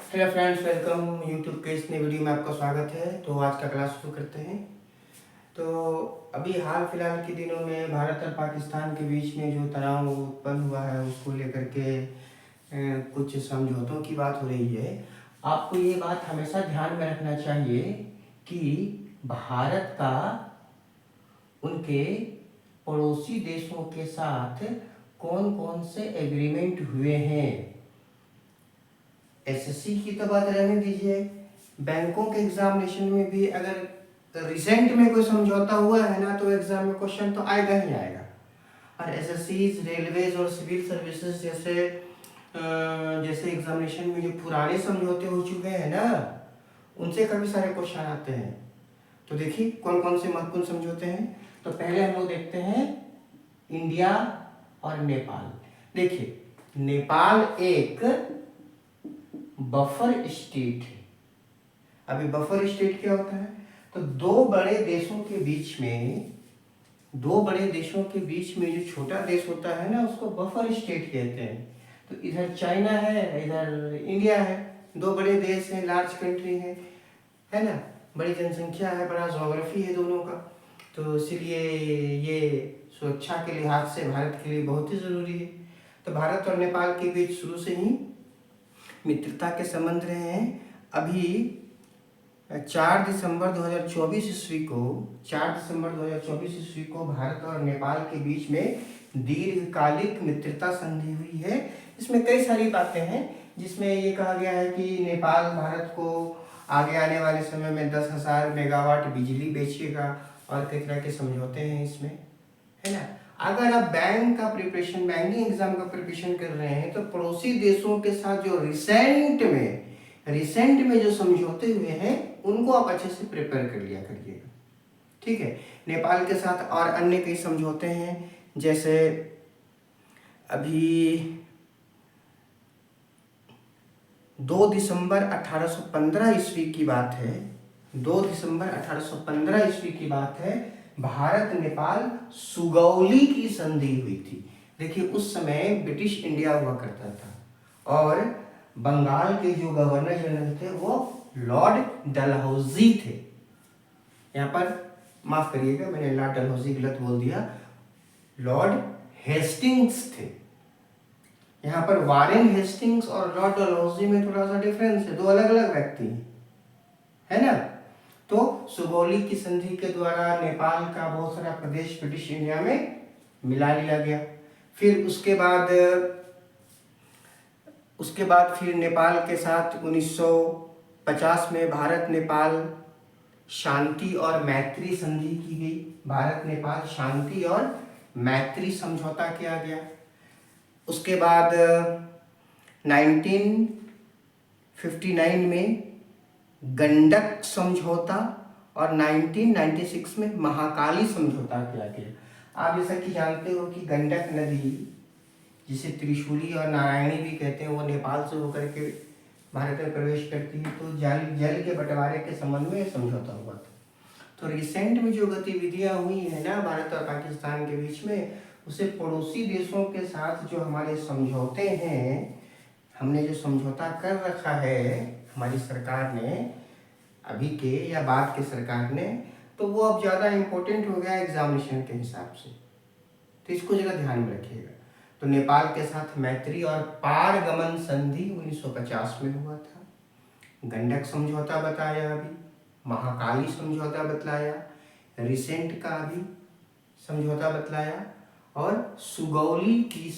Hello friends, welcome YouTube के इस नई वीडियो में आपका स्वागत है। तो आज का क्लास शुरू करते हैं। तो अभी हाल फिलहाल के दिनों में भारत और पाकिस्तान के बीच में जो तनाव उत्पन्न हुआ है उसको लेकर के कुछ समझौतों की बात हो रही है। आपको ये बात हमेशा ध्यान में रखना चाहिए कि भारत का उनके पड़ोसी देशों के साथ कौन कौन से एग्रीमेंट हुए हैं। एसएससी की तो बात रहने दीजिए, बैंकों के एग्जामिनेशन में भी अगर रिसेंट में कोई समझौता हुआ है ना तो एग्जाम में क्वेश्चन तो आएगा ही आएगा। और एसएससी, रेलवेज और सिविल सर्विसेज जैसे एग्जामिनेशन में जो पुराने समझौते हो चुके हैं ना उनसे काफ़ी सारे क्वेश्चन आते हैं। तो देखिए कौन कौन से महत्वपूर्ण समझौते हैं। तो पहले हम लोग देखते हैं इंडिया और नेपाल। देखिए नेपाल एक बफर स्टेट है। अभी बफर स्टेट क्या होता है? तो दो बड़े देशों के बीच में जो छोटा देश होता है ना उसको बफर स्टेट कहते हैं। तो इधर चाइना है, इधर इंडिया है, दो बड़े देश हैं, लार्ज कंट्री है ना, बड़ी जनसंख्या है, बड़ा ज्योग्राफी है दोनों का। तो इसलिए ये सुरक्षा के लिहाज से भारत के लिए बहुत ही जरूरी है। तो भारत और नेपाल के बीच शुरू से ही मित्रता के संबंध रहे हैं। अभी 4 दिसंबर 2024 ईस्वी को भारत और नेपाल के बीच में दीर्घकालिक मित्रता संधि हुई है। इसमें कई सारी बातें हैं जिसमें ये कहा गया है कि नेपाल भारत को आगे आने वाले समय में 10,000 मेगावाट बिजली बेचेगा और कई तरह के समझौते हैं इसमें, है ना। अगर आप बैंकिंग एग्जाम का प्रिपरेशन कर रहे हैं तो पड़ोसी देशों के साथ जो रिसेंट में जो समझौते हुए हैं उनको आप अच्छे से प्रिपेयर कर लिया करिएगा, ठीक है। नेपाल के साथ और अन्य कई समझौते हैं, जैसे अभी 2 दिसंबर 1815 ईस्वी की बात है। 2 दिसंबर 1815 ईस्वी की बात है, भारत नेपाल सुगौली की संधि हुई थी। देखिए उस समय ब्रिटिश इंडिया हुआ करता था और बंगाल के जो गवर्नर जनरल थे वो लॉर्ड डलहौजी थे। यहाँ पर माफ करिएगा, मैंने लॉर्ड डलहौजी गलत बोल दिया, लॉर्ड हेस्टिंग्स थे। यहाँ पर वारेन हेस्टिंग्स और लॉर्ड डलहौजी में थोड़ा सा डिफरेंस है, दो अलग अलग व्यक्ति हैं, है ना। तो सुगौली की संधि के द्वारा नेपाल का बहुत सारा प्रदेश ब्रिटिश इंडिया में मिला लिया गया। फिर उसके बाद फिर नेपाल के साथ 1950 में भारत नेपाल शांति और मैत्री संधि की गई। भारत नेपाल शांति और मैत्री समझौता किया गया। उसके बाद 1959 में गंडक समझौता और 1996 में महाकाली समझौता किया गया। आप जैसा कि जानते हो कि गंडक नदी, जिसे त्रिशूली और नारायणी भी कहते हैं, वो नेपाल से होकर के भारत में प्रवेश करती है। तो जल के बंटवारे के संबंध में समझौता हुआ था। तो रिसेंट में जो गतिविधियां हुई है ना भारत और पाकिस्तान के बीच में, उसे पड़ोसी देशों के साथ जो हमारे समझौते हैं, हमने जो समझौता कर रखा है हमारी सरकार ने, अभी के या बाद के सरकार ने, तो वो अब ज़्यादा इम्पोर्टेंट हो गया एग्जामिनेशन के हिसाब से। तो इसको जरा ध्यान में रखिएगा। तो नेपाल के साथ मैत्री और पारगमन संधि 1950 में हुआ था। गंडक समझौता बताया, अभी महाकाली समझौता बतलाया, रिसेंट का अभी समझौता बतलाया, और सुगौली की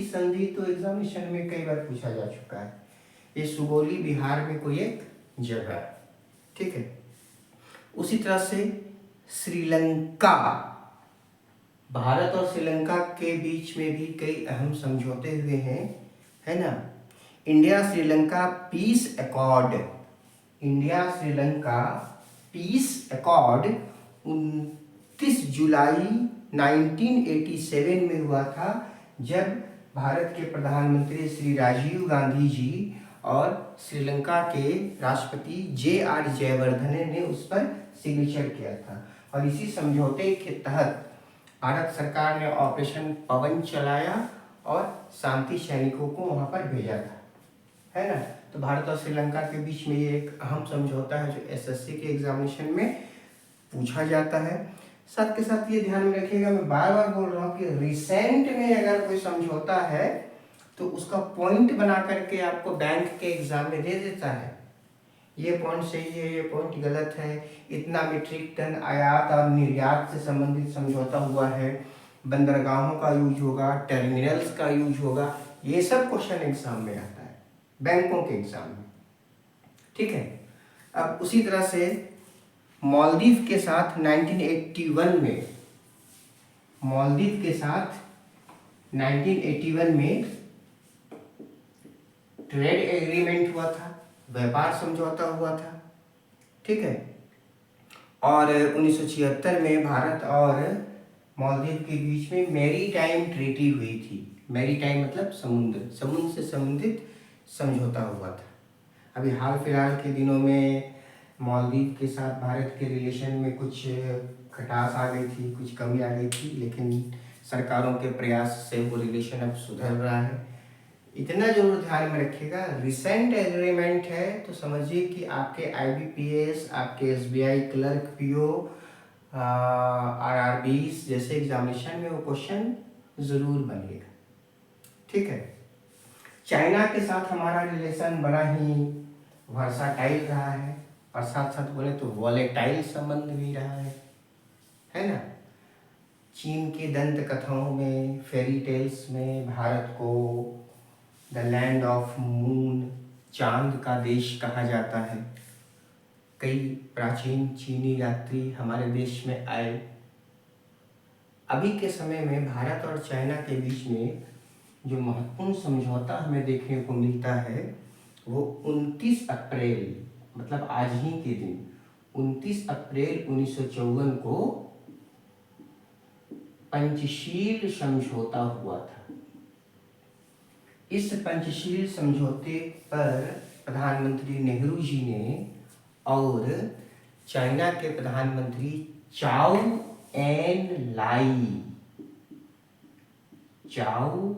संधि तो एग्जामिनेशन में कई बार पूछा जा चुका है। ये सुगौली बिहार में कोई एक जगह है, ठीक है। उसी तरह से श्रीलंका, भारत और श्रीलंका के बीच में भी कई अहम समझौते हुए हैं, है ना। इंडिया श्रीलंका पीस अकॉर्ड 29 जुलाई 1987 में हुआ था, जब भारत के प्रधानमंत्री श्री राजीव गांधी जी और श्रीलंका के राष्ट्रपति JR जयवर्धने ने उस पर सिग्नेचर किया था। और इसी समझौते के तहत भारत सरकार ने ऑपरेशन पवन चलाया और शांति सैनिकों को वहां पर भेजा था, है ना। तो भारत और श्रीलंका के बीच में ये एक अहम समझौता है जो एसएससी के एग्जामिनेशन में पूछा जाता है। साथ के साथ ये ध्यान में रखिएगा, मैं बार बार बोल रहा हूँ कि रिसेंट में अगर कोई समझौता है तो उसका पॉइंट बना करके आपको बैंक के एग्जाम में दे देता है, ये पॉइंट सही है, ये पॉइंट गलत है, इतना मीट्रिक टन आयात और निर्यात से संबंधित समझौता हुआ है, बंदरगाहों का यूज होगा, टर्मिनल्स का यूज होगा, ये सब क्वेश्चन एग्जाम में आता है, बैंकों के एग्जाम में। ठीक है। अब उसी तरह से मालदीव के साथ 1981 में, मालदीव के साथ 1981 में ट्रेड एग्रीमेंट हुआ था, व्यापार समझौता हुआ था। ठीक है। और 1976 में भारत और मालदीव के बीच में मैरी टाइम ट्रीटी हुई थी। मैरी टाइम मतलब समुद्र, समुद्र से संबंधित समझौता हुआ था। अभी हाल फिलहाल के दिनों में मालदीव के साथ भारत के रिलेशन में कुछ खटास आ गई थी, कुछ कमी आ गई थी, लेकिन सरकारों के प्रयास से वो रिलेशन अब सुधर रहा है। इतना जरूर ध्यान में रखिएगा, रिसेंट एग्रीमेंट है तो समझिए कि आपके आईबीपीएस, आपके एसबीआई क्लर्क, पीओ, आरआरबीस जैसे एग्जामिनेशन में वो क्वेश्चन जरूर बनेगा। ठीक है। चाइना के साथ हमारा रिलेशन बड़ा ही वर्साटाइल रहा है, और साथ साथ बोले तो वॉलेटाइल संबंध भी रहा है ना। चीन के दंत कथाओं में, फेरी टेल्स में भारत को द लैंड ऑफ मून, चांद का देश कहा जाता है। कई प्राचीन चीनी यात्री हमारे देश में आए। अभी के समय में भारत और चाइना के बीच में जो महत्वपूर्ण समझौता हमें देखने को मिलता है वो 29 अप्रैल, मतलब आज ही के दिन 29 अप्रैल 1954 को पंचशील समझौता हुआ था। इस पंचशील समझौते पर प्रधानमंत्री नेहरू जी ने और चाइना के प्रधानमंत्री चाओ एन लाई, चाओ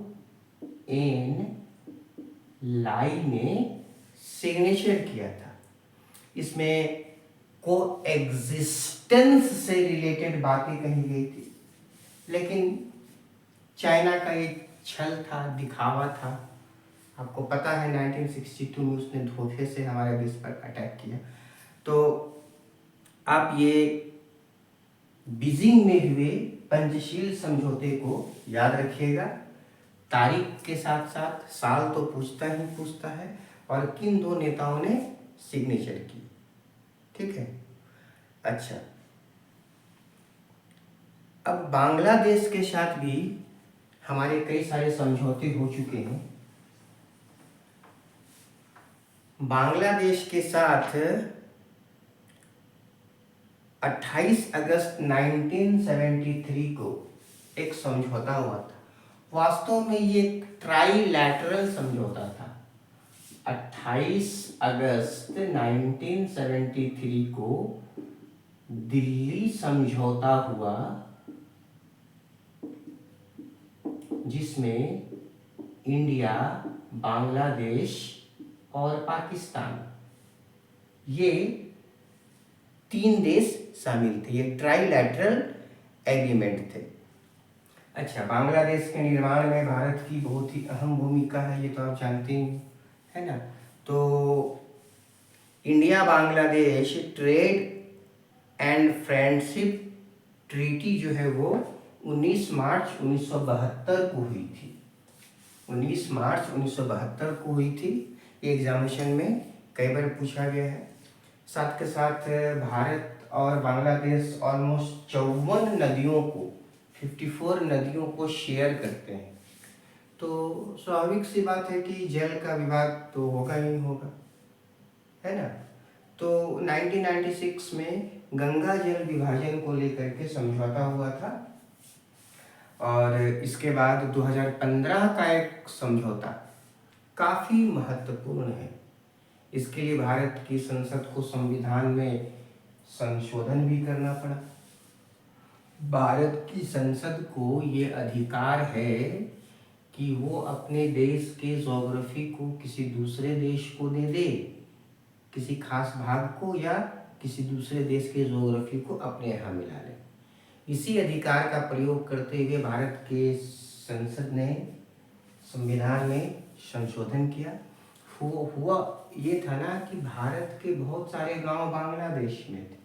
एन लाई ने सिग्नेचर किया था। इसमें को एग्जिस्टेंस से रिलेटेड बातें कही गई थी, लेकिन चाइना का एक छल था, दिखावा था। आपको पता है 1962 में उसने धोखे से हमारे देश पर अटैक किया। तो आप ये बीजिंग में हुए पंचशील समझौते को याद रखिएगा। तारीख के साथ साथ साल तो पूछता ही पूछता है, और किन दो नेताओं ने सिग्नेचर की। ठीक है। अच्छा, अब बांग्लादेश के साथ भी हमारे कई सारे समझौते हो चुके हैं। बांग्लादेश के साथ 28 अगस्त 1973 को एक समझौता हुआ था। वास्तव में ये ट्राइलैटरल समझौता था। 28 अगस्त 1973 को दिल्ली समझौता हुआ, जिसमें इंडिया, बांग्लादेश और पाकिस्तान, ये 3 देश शामिल थे। ये ट्राइलैटरल एग्रीमेंट थे। अच्छा, बांग्लादेश के निर्माण में भारत की बहुत ही अहम भूमिका है, ये तो आप जानते ही है ना। तो India Bangladesh trade and friendship treaty जो है वो 19 मार्च 1972 को हुई थी। 19 मार्च 1972 को हुई थी। ये एग्जामिनेशन में कई बार पूछा गया है। साथ के साथ भारत और बांग्लादेश ऑलमोस्ट 54 नदियों को, 54 नदियों को शेयर करते हैं। तो स्वाभाविक सी बात है कि जल का विवाद तो होगा ही होगा, है ना। तो 1996 में गंगा जल विभाजन को लेकर के समझौता हुआ था, और इसके बाद 2015 का एक समझौता काफ़ी महत्वपूर्ण है। इसके लिए भारत की संसद को संविधान में संशोधन भी करना पड़ा। भारत की संसद को ये अधिकार है कि वो अपने देश के ज्योग्राफी को किसी दूसरे देश को दे दे, किसी खास भाग को, या किसी दूसरे देश के ज्योग्राफी को अपने यहाँ मिला ले। इसी अधिकार का प्रयोग करते हुए भारत के संसद ने संविधान में संशोधन किया। हुआ ये था ना कि भारत के बहुत सारे गांव बांग्लादेश में थे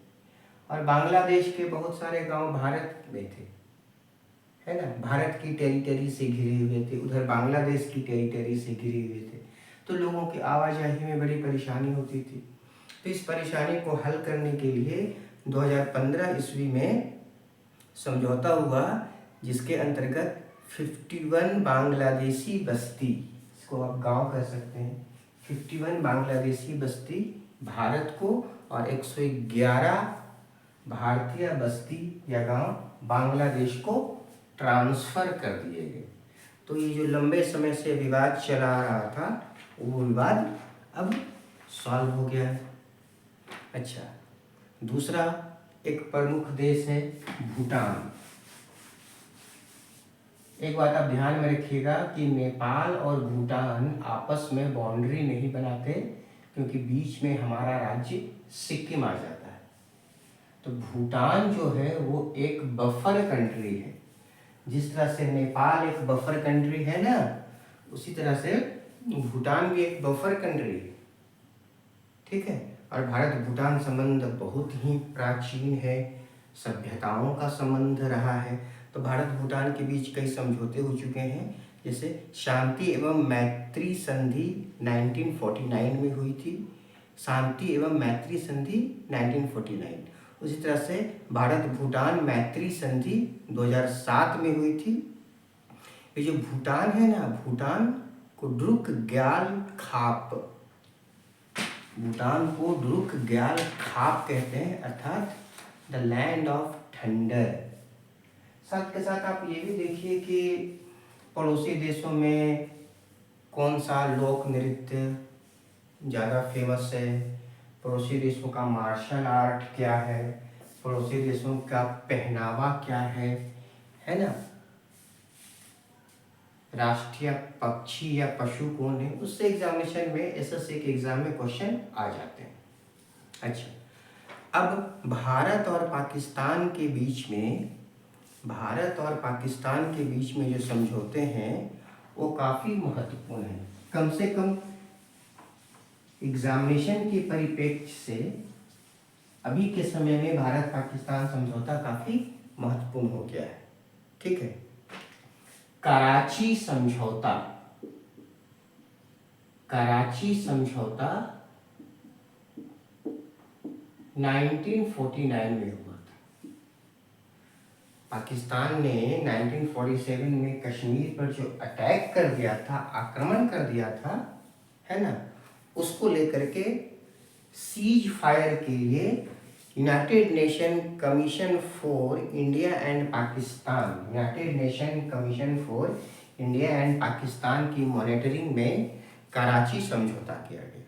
और बांग्लादेश के बहुत सारे गांव भारत में थे, है ना। भारत की टेरिटरी से घिरे हुए थे, उधर बांग्लादेश की टेरिटरी से घिरे हुए थे, तो लोगों की आवाजाही में बड़ी परेशानी होती थी। तो इस परेशानी को हल करने के लिए 2015 ईस्वी में समझौता हुआ, जिसके अंतर्गत 51 बांग्लादेशी बस्ती, इसको आप गांव कह सकते हैं, 51 बांग्लादेशी बस्ती भारत को और 111 भारतीय बस्ती या गांव बांग्लादेश को ट्रांसफर कर दिए गए। तो ये जो लंबे समय से विवाद चला आ रहा था, वो विवाद अब सॉल्व हो गया है। अच्छा, दूसरा एक प्रमुख देश है भूटान। एक बात आप ध्यान में रखिएगा कि नेपाल और भूटान आपस में बाउंड्री नहीं बनाते, क्योंकि बीच में हमारा राज्य सिक्किम आ जाता है। तो भूटान जो है वो एक बफर कंट्री है। जिस तरह से नेपाल एक बफर कंट्री है ना, उसी तरह से भूटान भी एक बफर कंट्री है, ठीक है। और भारत भूटान संबंध बहुत ही प्राचीन है, सभ्यताओं का संबंध रहा है। तो भारत भूटान के बीच कई समझौते हो चुके हैं, जैसे शांति एवं मैत्री संधि 1949 में हुई थी, शांति एवं मैत्री संधि 1949। उसी तरह से भारत भूटान मैत्री संधि 2007 में हुई थी। ये जो भूटान है ना, भूटान को ड्रुक ग्याल खाप, भूटान को ड्रुक ग्याल खाप कहते हैं, अर्थात द लैंड ऑफ थंडर। साथ के साथ आप ये भी देखिए कि पड़ोसी देशों में कौन सा लोक नृत्य ज़्यादा फेमस है, पड़ोसी देशों का मार्शल आर्ट क्या है, पड़ोसी देशों का पहनावा क्या है ना, राष्ट्रीय पक्षी या पशु कौन है, उससे एग्जामिनेशन में एसएससी के एग्जाम में क्वेश्चन आ जाते हैं। अच्छा, अब भारत और पाकिस्तान के बीच में, भारत और पाकिस्तान के बीच में जो समझौते हैं वो काफ़ी महत्वपूर्ण हैं। कम से कम एग्जामिनेशन के परिप्रेक्ष्य से अभी के समय में भारत पाकिस्तान समझौता काफ़ी महत्वपूर्ण हो गया है, ठीक है। कराची समझौता, कराची समझौता 1949 में हुआ था। पाकिस्तान ने 1947 में कश्मीर पर जो अटैक कर दिया था, आक्रमण कर दिया था, है ना, उसको लेकर के सीज फायर के लिए United nation commission for India and Pakistan, United nation commission for India and Pakistan की मॉनिटरिंग में कराची समझौता किया गया।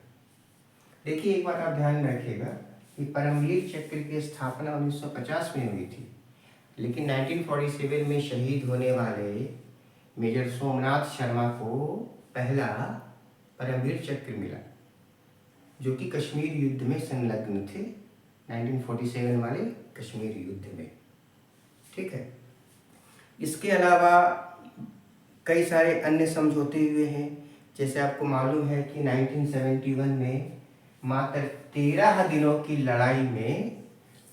देखिए, एक बात आप ध्यान में रखिएगा कि परमवीर चक्र की स्थापना 1950 में हुई थी, लेकिन 1947 में शहीद होने वाले मेजर सोमनाथ शर्मा को पहला परमवीर चक्र मिला, जो कि कश्मीर युद्ध में संलग्न थे, 1947 वाले कश्मीर युद्ध में, ठीक है। इसके अलावा कई सारे अन्य समझौते हुए हैं। जैसे आपको मालूम है कि 1971 में मात्र 13 दिनों की लड़ाई में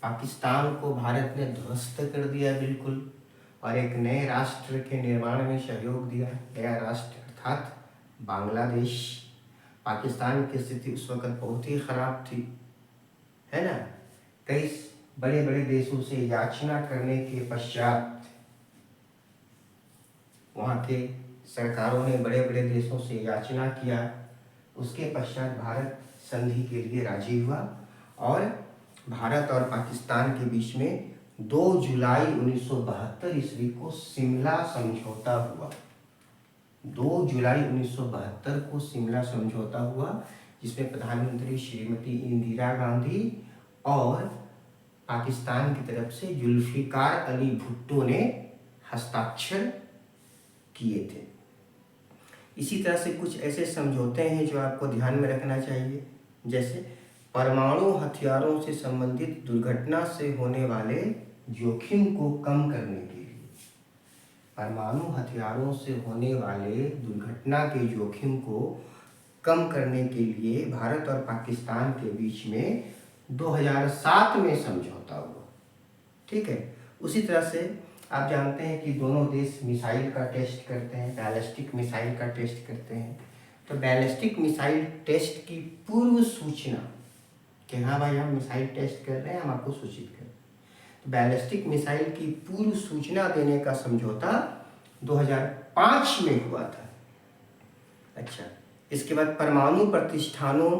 पाकिस्तान को भारत ने ध्वस्त कर दिया बिल्कुल, और एक नए राष्ट्र के निर्माण में सहयोग दिया। नया राष्ट्र अर्थात बांग्लादेश। पाकिस्तान की स्थिति उस वक्त बहुत ही खराब थी, है ना। कई बड़े बड़े देशों से याचना करने के पश्चात, वहाँ के सरकारों ने बड़े बड़े देशों से याचना किया, उसके पश्चात भारत संधि के लिए राजी हुआ और भारत और पाकिस्तान के बीच में 2 जुलाई 1972 ईस्वी को शिमला समझौता हुआ। 2 जुलाई 1972 को शिमला समझौता हुआ, जिसमें प्रधानमंत्री श्रीमती इंदिरा गांधी और पाकिस्तान की तरफ से जुल्फिकार अली भुट्टो ने हस्ताक्षर किए थे। इसी तरह से कुछ ऐसे समझौते हैं जो आपको ध्यान में रखना चाहिए, जैसे परमाणु हथियारों से संबंधित दुर्घटना से होने वाले जोखिम को कम करने के लिए, परमाणु हथियारों से होने वाले दुर्घटना के जोखिम को कम करने के लिए भारत और पाकिस्तान के बीच में 2007 में समझौता हुआ। ठीक है। उसी तरह से आप जानते हैं कि दोनों देश मिसाइल का टेस्ट करते हैं, बैलिस्टिक मिसाइल का टेस्ट करते हैं। तो बैलिस्टिक मिसाइल टेस्ट की पूर्व सूचना कि हाँ भाई हम मिसाइल टेस्ट कर रहे हैं, हम आपको सूचित करें, तो बैलिस्टिक मिसाइल की पूर्व सूचना देने का समझौता 2005 में हुआ था। अच्छा, इसके बाद परमाणु प्रतिष्ठानों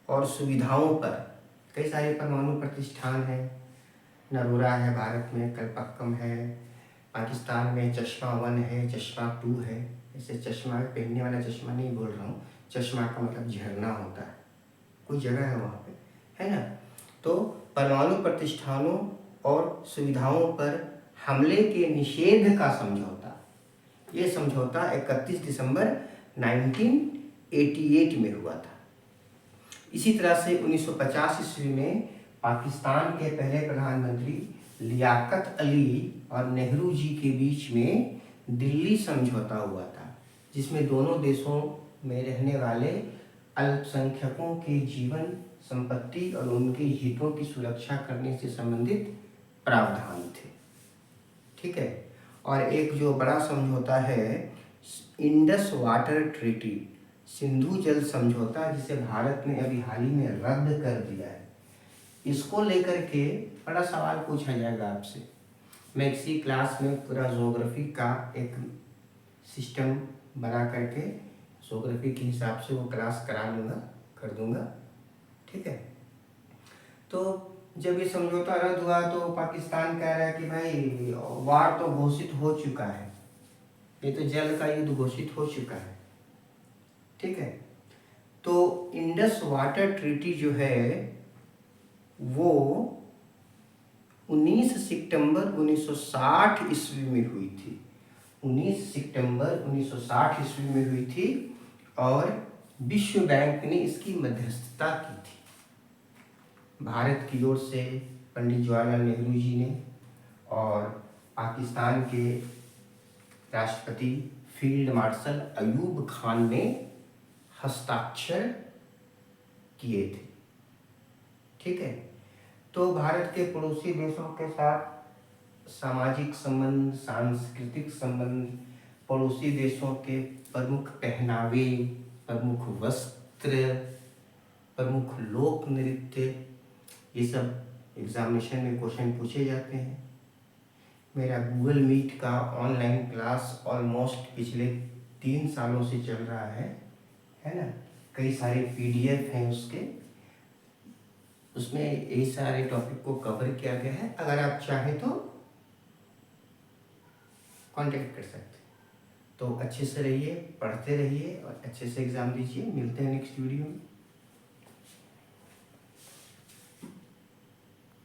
और सुविधाओं पर, कई सारे परमाणु प्रतिष्ठान हैं, नरोरा है भारत में, कलपक्कम है, पाकिस्तान में चश्मा 1 है, चश्मा 2 है। ऐसे चश्मा पहनने वाला चश्मा नहीं बोल रहा हूँ, चश्मा का मतलब झरना होता है, कोई जगह है वहाँ पे, है ना। तो परमाणु प्रतिष्ठानों और सुविधाओं पर हमले के निषेध का समझौता, ये समझौता 31 दिसंबर 1988 में हुआ था। इसी तरह से 1950 ईस्वी में पाकिस्तान के पहले प्रधानमंत्री लियाकत अली और नेहरू जी के बीच में दिल्ली समझौता हुआ था, जिसमें दोनों देशों में रहने वाले अल्पसंख्यकों के जीवन, संपत्ति और उनके हितों की सुरक्षा करने से संबंधित प्रावधान थे। ठीक है। और एक जो बड़ा समझौता है इंडस वाटर ट्रीटी, सिंधु जल समझौता, जिसे भारत ने अभी हाल ही में रद्द कर दिया है, इसको लेकर के बड़ा सवाल पूछा जाएगा आपसे। मैं इसी क्लास में पूरा ज्योग्राफी का एक सिस्टम बना करके ज्योग्राफी के हिसाब से वो क्लास कर दूंगा। ठीक है। तो जब ये समझौता रद्द हुआ तो पाकिस्तान कह रहा है कि भाई वार तो घोषित हो चुका है, ये तो जल का युद्ध घोषित हो चुका है। ठीक है। तो इंडस वाटर ट्रीटी जो है वो 19 सितंबर 1960 ईस्वी में हुई थी। 19 सितंबर 1960 ईस्वी में हुई थी और विश्व बैंक ने इसकी मध्यस्थता की थी। भारत की ओर से पंडित जवाहरलाल नेहरू जी ने और पाकिस्तान के राष्ट्रपति फील्ड मार्शल अयूब खान ने हस्ताक्षर किए थे। ठीक है। तो भारत के पड़ोसी देशों के साथ सामाजिक संबंध, सांस्कृतिक संबंध, पड़ोसी देशों के प्रमुख पहनावे, प्रमुख वस्त्र, प्रमुख लोक नृत्य, ये सब एग्जामिनेशन में क्वेश्चन पूछे जाते हैं। मेरा गूगल मीट का ऑनलाइन क्लास ऑलमोस्ट पिछले 3 सालों से चल रहा है ना। कई सारे PDF हैं उसके, उसमें यही सारे टॉपिक को कवर किया गया है। अगर आप चाहें तो कांटेक्ट कर सकते हैं। तो अच्छे से रहिए, पढ़ते रहिए और अच्छे से एग्ज़ाम दीजिए। मिलते हैं नेक्स्ट वीडियो में।